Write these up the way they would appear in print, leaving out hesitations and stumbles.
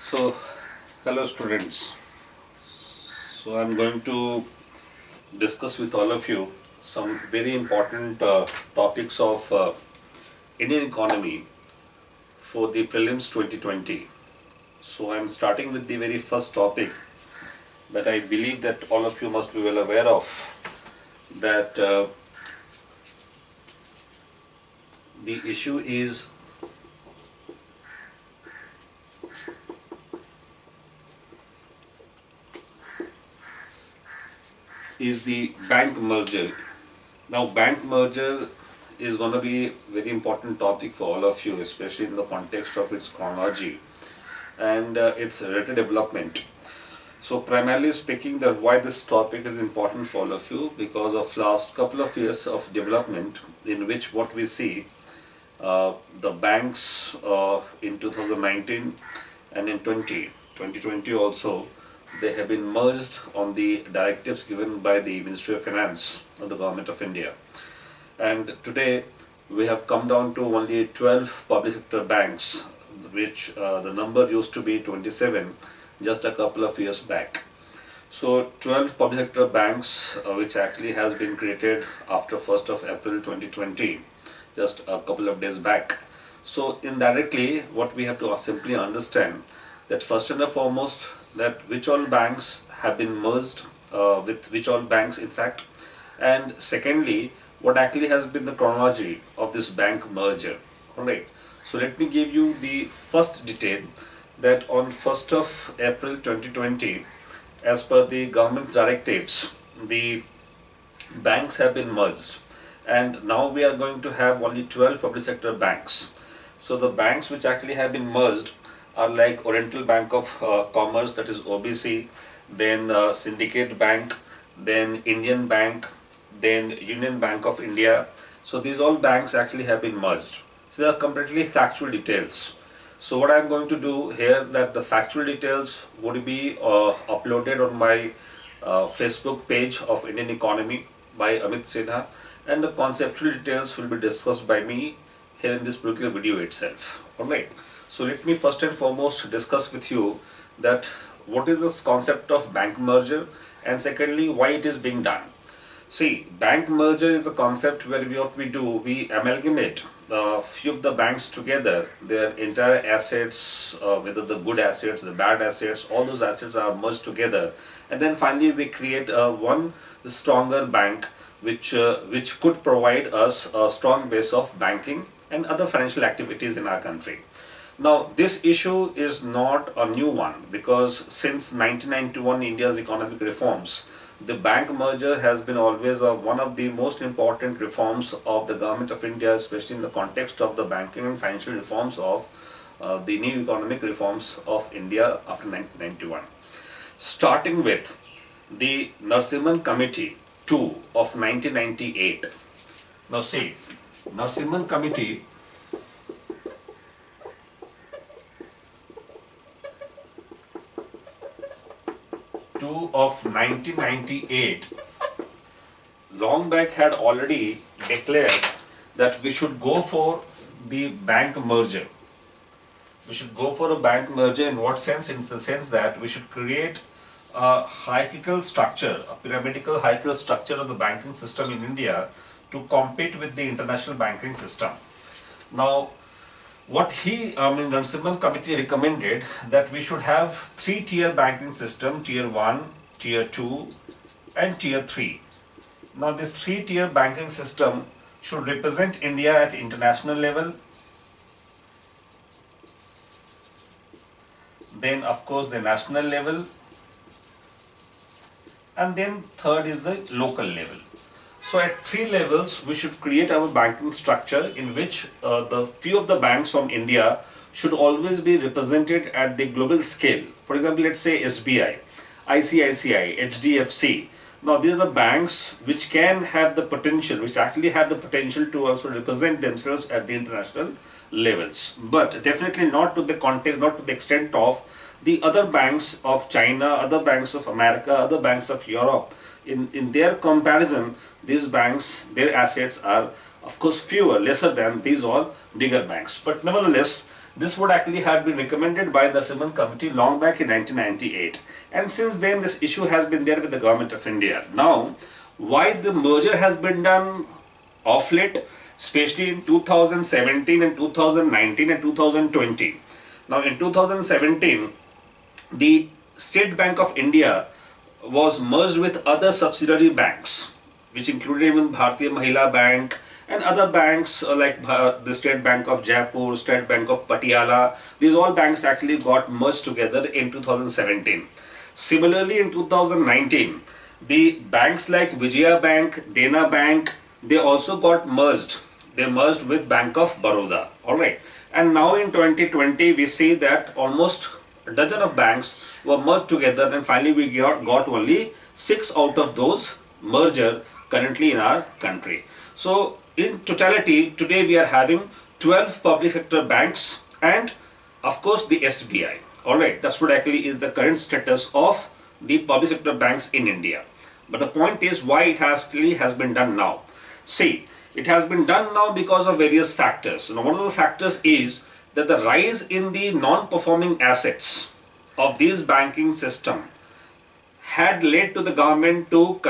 So, hello students. So, I'm going to discuss with all of you some very important topics of Indian economy for the prelims 2020. So, I'm starting with the very first topic that I believe that all of you must be well aware of, that the issue is the bank merger. Now, bank merger is going to be a very important topic for all of you, especially in the context of its chronology and its related development. So, primarily speaking, that why this topic is important for all of you, because of last couple of years of development, in which what we see, the banks in 2019 and in 2020 also, they have been merged on the directives given by the Ministry of Finance of the Government of India. And today we have come down to only 12 public sector banks, which the number used to be 27 just a couple of years back. So 12 public sector banks, which actually has been created after 1st of April 2020, just a couple of days back. So indirectly, what we have to simply understand that first and foremost, that which all banks have been merged with which all banks in fact, and secondly, what actually has been the chronology of this bank merger. Alright, so let me give you the first detail, that on 1st of April 2020, as per the government's directives, the banks have been merged, and now we are going to have only 12 public sector banks. So the banks which actually have been merged are like Oriental Bank of Commerce, that is OBC, then Syndicate Bank, then Indian Bank, then Union Bank of India. So these all banks actually have been merged. So they are completely factual details. So what I am going to do here, that the factual details would be uploaded on my Facebook page of Indian Economy by Amit Sinha, and the conceptual details will be discussed by me here in this particular video itself. Alright, so let me first and foremost discuss with you that what is this concept of bank merger, and secondly, why it is being done. See, bank merger is a concept where what we do, we amalgamate a few of the banks together, their entire assets, whether the good assets, the bad assets, all those assets are merged together, and then finally we create one stronger bank which could provide us a strong base of banking and other financial activities in our country. Now, this issue is not a new one, because since 1991 India's economic reforms, the bank merger has been always one of the most important reforms of the government of India, especially in the context of the banking and financial reforms of the new economic reforms of India after 1991. Starting with the Narsimhan Committee 2 of 1998. Now see, Narsimhan Committee 2 of 1998 long back had already declared that we should go for the bank merger. We should go for a bank merger in what sense? In the sense that we should create a hierarchical structure, a pyramidal hierarchical structure of the banking system in India to compete with the international banking system. Now, what Narasimhan Committee recommended, that we should have three-tier banking system, tier 1, tier 2 and tier 3. Now this three-tier banking system should represent India at international level, then of course the national level, and then third is the local level. So at three levels, we should create our banking structure in which the few of the banks from India should always be represented at the global scale. For example, let's say SBI, ICICI, HDFC. Now these are the banks which can have the potential, which actually have the potential to also represent themselves at the international levels, but definitely not to the context, not to the extent of the other banks of China, other banks of America, other banks of Europe. In their comparison, these banks, their assets are of course fewer, lesser than these all bigger banks. But nevertheless, This would actually have been recommended by the Simon Committee long back in 1998. And since then, this issue has been there with the government of India. Now, why the merger has been done of late, especially in 2017 and 2019 and 2020. Now, in 2017, the State Bank of India was merged with other subsidiary banks, which included even Bharatiya Mahila Bank and other banks like the State Bank of Jaipur, State Bank of Patiala. These all banks actually got merged together in 2017. Similarly, in 2019, the banks like Vijaya Bank, Dena Bank, they also got merged. They merged with Bank of Baroda. Alright. And now in 2020, we see that almost a dozen of banks were merged together, and finally we got only 6 out of those merger currently in our country. So in totality, today we are having 12 public sector banks and of course the SBI. Alright, that's what actually is the current status of the public sector banks in India. But the point is why it actually has been done now. See, it has been done now because of various factors. Now, one of the factors is that the rise in the non-performing assets of this banking system had led to the government to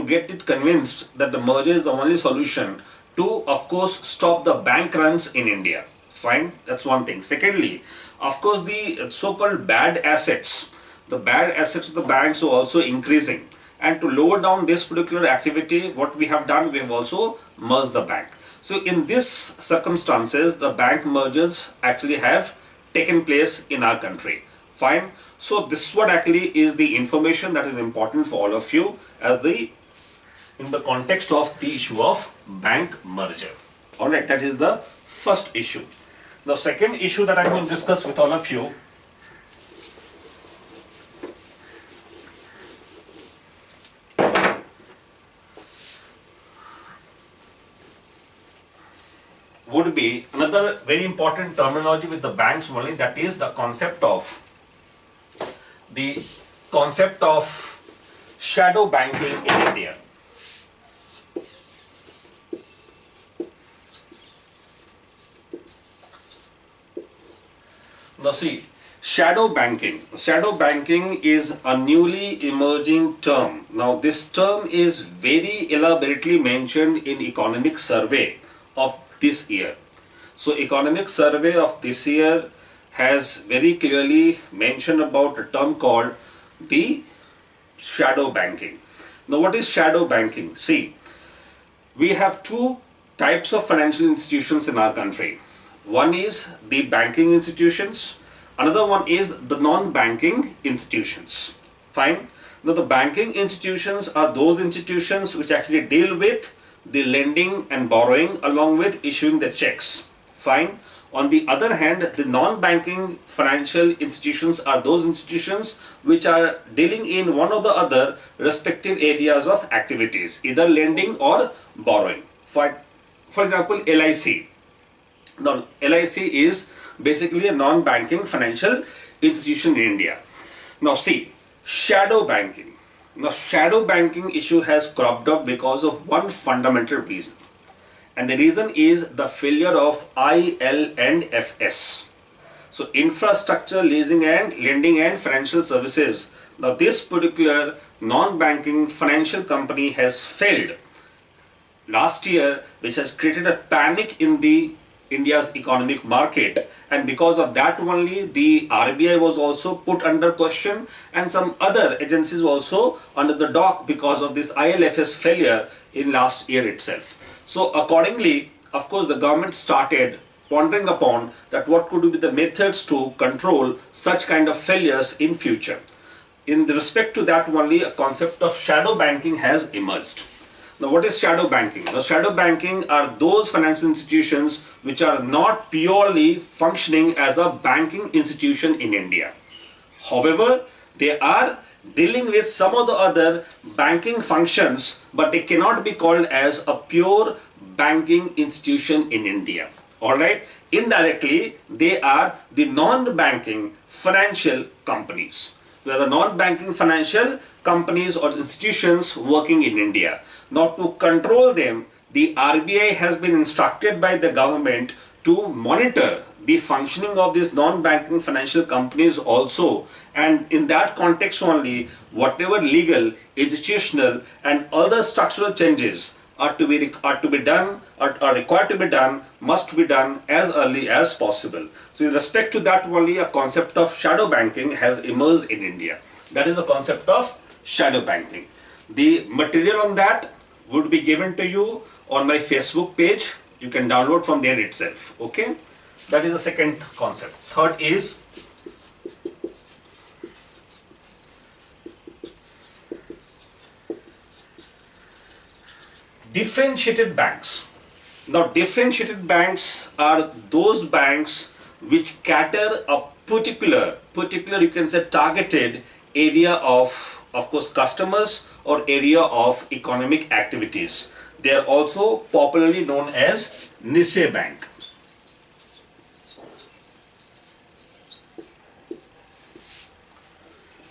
get it convinced that the merger is the only solution to, of course, stop the bank runs in India. Fine, that's one thing. Secondly, of course, the so-called bad assets, the bad assets of the banks are also increasing. And to lower down this particular activity, what we have done, we have also merged the bank. So in these circumstances, the bank mergers actually have taken place in our country. Fine. So this is what actually is the information that is important for all of you as in the context of the issue of bank merger. Alright, that is the first issue. The second issue that I am going to discuss with all of you would be another very important terminology with the banks only, that is the concept of shadow banking in India. Now see, shadow banking. Shadow banking is a newly emerging term. Now this term is very elaborately mentioned in economic survey of this year. So economic survey of this year has very clearly mentioned about a term called the shadow banking. Now what is shadow banking? See, we have two types of financial institutions in our country. One is the banking institutions, another one is the non-banking institutions. Fine. Now the banking institutions are those institutions which actually deal with the lending and borrowing along with issuing the checks. Fine. On the other hand, the non-banking financial institutions are those institutions which are dealing in one or the other respective areas of activities, either lending or borrowing. For example, LIC. Now, LIC is basically a non-banking financial institution in India. Now see, shadow banking. Now, shadow banking issue has cropped up because of one fundamental reason. And the reason is the failure of IL&FS. So, infrastructure, leasing and lending and financial services. Now, this particular non-banking financial company has failed last year, which has created a panic in the India's economic market, and because of that only the RBI was also put under question and some other agencies also under the dock because of this ILFS failure in last year itself. So accordingly, of course, the government started pondering upon that what could be the methods to control such kind of failures in future. In respect to that only, a concept of shadow banking has emerged. Now, what is shadow banking? Now, shadow banking are those financial institutions which are not purely functioning as a banking institution in India. However, they are dealing with some of the other banking functions, but they cannot be called as a pure banking institution in India. Alright? Indirectly, they are the non-banking financial companies. They are the non-banking financial companies or institutions working in India. Now, to control them, the RBI has been instructed by the government to monitor the functioning of these non-banking financial companies also, and in that context only, whatever legal, institutional and other structural changes are to be done, are required to be done, must be done as early as possible. So in respect to that only, a concept of shadow banking has emerged in India. That is the concept of shadow banking. The material on that would be given to you on my Facebook page. You can download from there itself. Okay, that is the second concept. Third is differentiated banks. Now, differentiated banks are those banks which cater a particular you can say targeted area of course customers or area of economic activities. They are also popularly known as niche bank.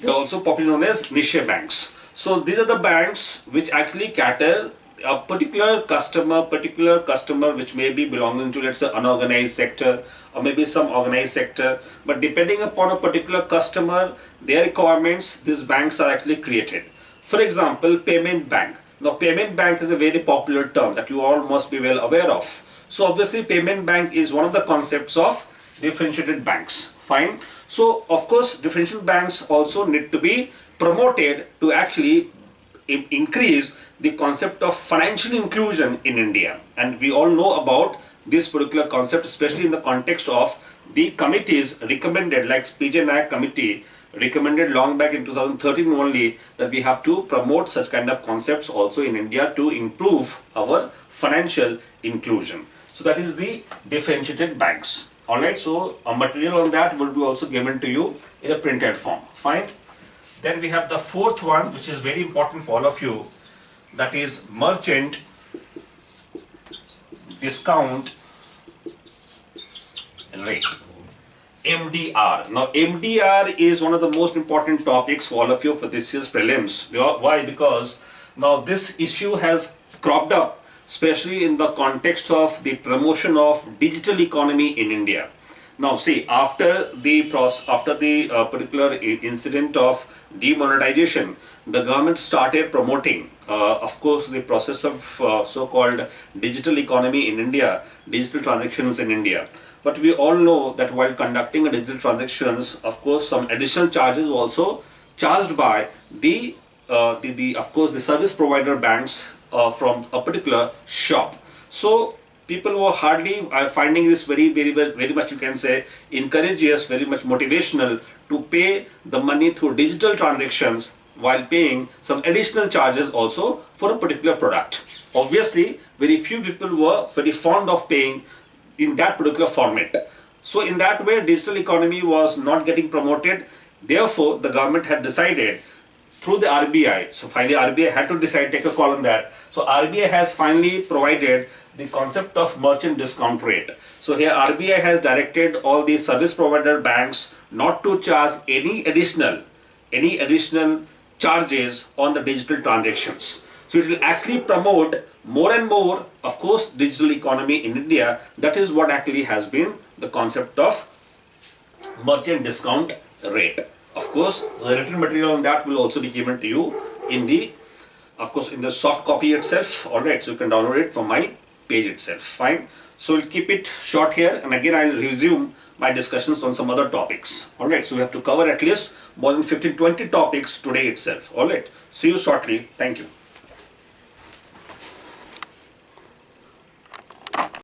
They are also popularly known as niche banks. So these are the banks which actually cater a particular customer which may be belonging to, let's say, unorganized sector or maybe some organized sector, but depending upon a particular customer, their requirements, these banks are actually created. For example, payment bank. Now, payment bank is a very popular term that you all must be well aware of. So obviously payment bank is one of the concepts of differentiated banks. Fine. So of course differentiated banks also need to be promoted to actually increase the concept of financial inclusion in India, and we all know about this particular concept, especially in the context of the committees recommended, like PJ Nayak committee recommended long back in 2013 only, that we have to promote such kind of concepts also in India to improve our financial inclusion. So that is the differentiated banks. Alright, so a material on that will be also given to you in a printed form. Fine. Then we have the fourth one, which is very important for all of you, that is merchant discount rate, MDR. Now MDR is one of the most important topics for all of you for this year's prelims. Why? Because now this issue has cropped up, especially in the context of the promotion of digital economy in India. Now see, after the particular incident of demonetization, the government started promoting, of course, the process of so-called digital economy in India, digital transactions in India. But we all know that while conducting a digital transactions, of course, some additional charges also charged by the of course the service provider banks from a particular shop. So people were hardly finding this very much, you can say, encourageous, very much motivational to pay the money through digital transactions while paying some additional charges also for a particular product. Obviously, very few people were very fond of paying in that particular format. So in that way, digital economy was not getting promoted. Therefore, the government had decided through the RBI. So finally RBI had to decide, take a call on that. So RBI has finally provided the concept of merchant discount rate. So here RBI has directed all the service provider banks not to charge any additional charges on the digital transactions. So it will actually promote more and more, of course, digital economy in India. That is what actually has been the concept of merchant discount rate. Of course, the written material on that will also be given to you in the, of course, in the soft copy itself. Alright, so you can download it from my page itself. Fine. So we'll keep it short here, and again I'll resume my discussions on some other topics. Alright, so we have to cover at least more than 15-20 topics today itself. Alright, see you shortly. Thank you.